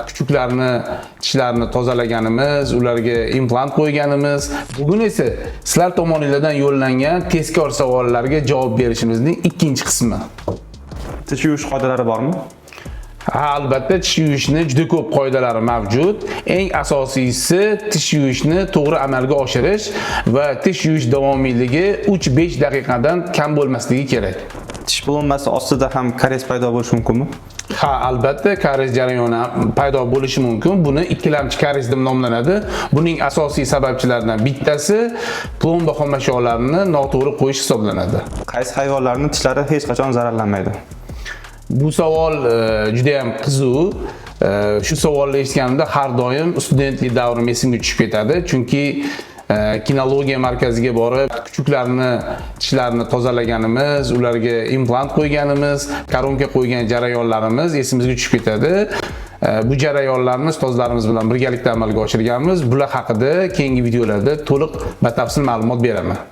kuchuklarni tishlarini tozalaganimiz, ularga implant qo'yganimiz. Bugun esa sizlar tomoningizdan yo'llangan tezkor savollarga javob berishimizning ikkinchi qismi. Tish yuvish qoidalari bormi? Albatta, tish yuvishni juda ko'p qoidalari mavjud. Eng asosiysi tish yuvishni to'g'ri amalga oshirish va tish yuvish davomiyligi 3-5 daqiqadan kam bo'lmasligi kerak. Tish bo'linmasi ostida ham karies paydo bo'lishi mumkinmi? Ha, albatta, karies jarayoni paydo bo'lishi mumkin. Buni ikkilamchi karies deb nomlanadi. Buning asosiy sababchilaridan bittasi plomba xomashyolarni noto'g'ri qo'yish hisoblanadi. Qaysi hayvonlarning tishlari hech qachon zararlanmaydi? Bu savol juda ham qiziq. Shu savolni eshitganimda har doim studentlik davrim esimga tushib ketadi, chunki kinologiya markaziga borib, kuchuklarni tishlarini tozalaganimiz, ularga implant qo'yganimiz, koronka qo'ygan jarayonlarimiz esimizga tushib ketadi. Bu jarayonlarni ustozlarimiz bilan birgalikda amalga oshirganmiz. Bular haqida keyingi videolarda to'liq batafsil ma'lumot beraman.